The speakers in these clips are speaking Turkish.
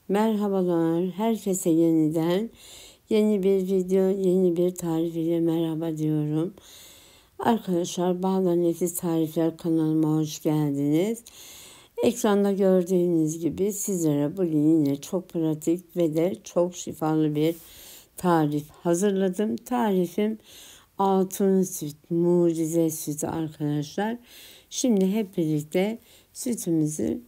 Merhabalar, herkese yeniden yeni bir video, yeni bir tarif ile merhaba diyorum. Arkadaşlar, Baldan Nefis Tarifler kanalıma hoş geldiniz. Ekranda gördüğünüz gibi sizlere bugün yine çok pratik ve de çok şifalı bir tarif hazırladım. Tarifim altın süt, mucize sütü arkadaşlar. Şimdi hep birlikte sütümüzü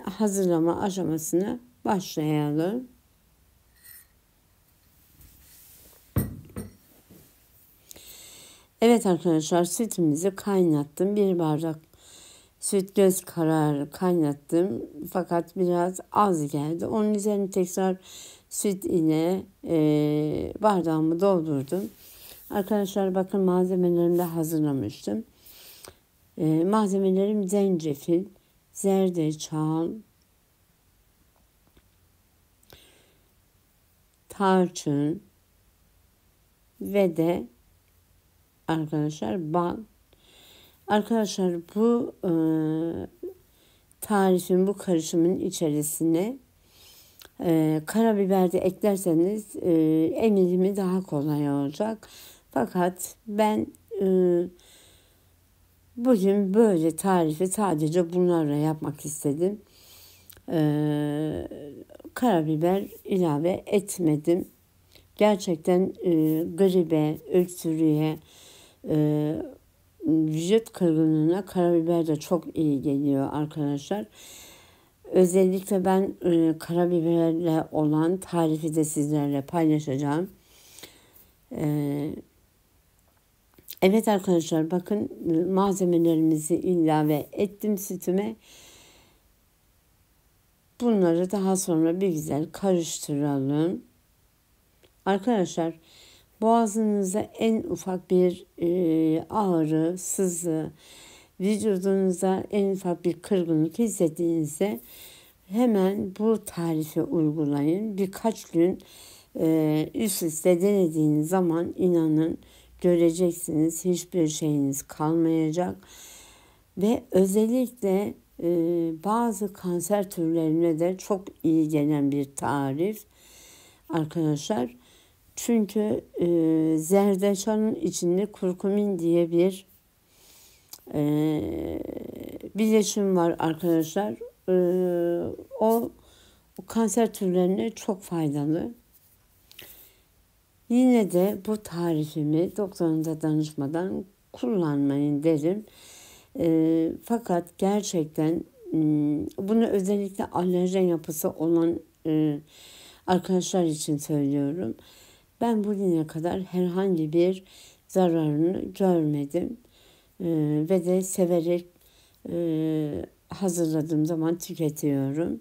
hazırlama aşamasına başlayalım. Evet arkadaşlar, sütümüzü kaynattım. Bir bardak süt göz kararı kaynattım. Fakat biraz az geldi. Onun üzerine tekrar süt ile bardağımı doldurdum. Arkadaşlar bakın, malzemelerimi de hazırlamıştım. Malzemelerim zencefil, zerdeçal, tarçın ve de arkadaşlar bal. Arkadaşlar bu tarifin, bu karışımın içerisine karabiber de eklerseniz emilimi daha kolay olacak. Fakat ben bugün böyle tarifi sadece bunlarla yapmak istedim. Karabiber ilave etmedim. Gerçekten gribe, öksürüğe, vücut kırgınlığına karabiber de çok iyi geliyor arkadaşlar. Özellikle ben karabiberle olan tarifi de sizlerle paylaşacağım. Evet arkadaşlar, bakın malzemelerimizi ilave ettim sütüme. Bunları daha sonra bir güzel karıştıralım. Arkadaşlar, boğazınızda en ufak bir ağrı, sızı, vücudunuzda en ufak bir kırgınlık hissettiğinizde hemen bu tarifi uygulayın. Birkaç gün üst üste denediğiniz zaman inanın göreceksiniz, hiçbir şeyiniz kalmayacak. Ve özellikle bazı kanser türlerine de çok iyi gelen bir tarif arkadaşlar. Çünkü zerdeçalın içinde kurkumin diye bir bileşim var arkadaşlar. O kanser türlerine çok faydalı. Yine de bu tarifimi doktorunuza danışmadan kullanmayın derim. Fakat gerçekten bunu özellikle alerjen yapısı olan arkadaşlar için söylüyorum. Ben bugüne kadar herhangi bir zararını görmedim. Ve de severek hazırladığım zaman tüketiyorum.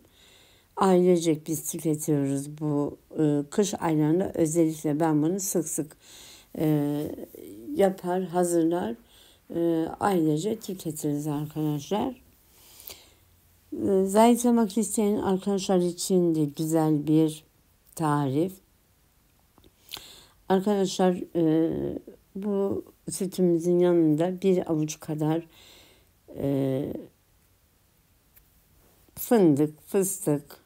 Ailecek biz tüketiyoruz bu kış aylarında. Özellikle ben bunu sık sık yapar, hazırlar, ailece tüketiriz arkadaşlar. Zayıflamak isteyen arkadaşlar için de güzel bir tarif. Arkadaşlar bu sütümüzün yanında bir avuç kadar fındık, fıstık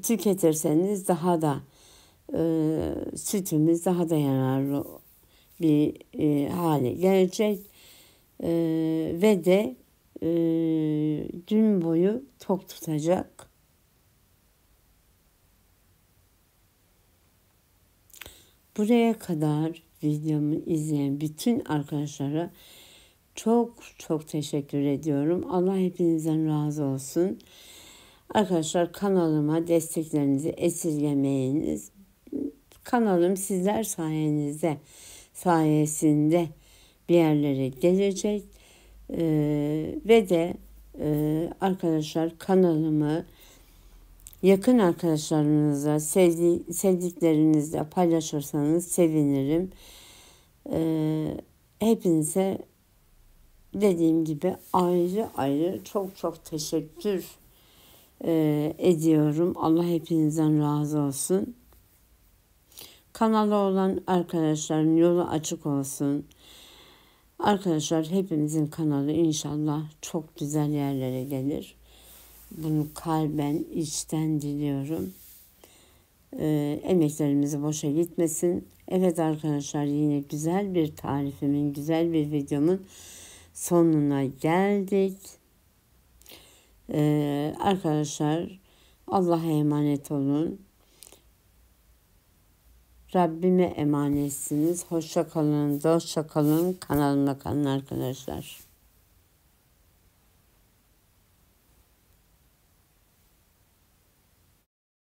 tüketirseniz daha da sütümüz daha da yararlı bir hale gelecek ve de gün boyu tok tutacak. Buraya kadar videomu izleyen bütün arkadaşlara çok çok teşekkür ediyorum. Allah hepinizden razı olsun. Arkadaşlar, kanalıma desteklerinizi esirgemeyiniz. Kanalım sizler sayesinde bir yerlere gelecek. Ve de arkadaşlar, kanalımı yakın arkadaşlarınızla, sevdiklerinizle paylaşırsanız sevinirim. Hepinize dediğim gibi ayrı ayrı çok çok teşekkür ediyorum. Allah hepinizden razı olsun. Kanala olan arkadaşların yolu açık olsun. Arkadaşlar, hepimizin kanalı inşallah çok güzel yerlere gelir. Bunu kalben, içten diliyorum. Emeklerimiz boşa gitmesin. Evet arkadaşlar, yine güzel bir tarifimin, güzel bir videomun sonuna geldik. Arkadaşlar, Allah'a emanet olun. Rabbime emanetsiniz. Hoşça kalın, dostça kalın. Kanalımda kalın arkadaşlar.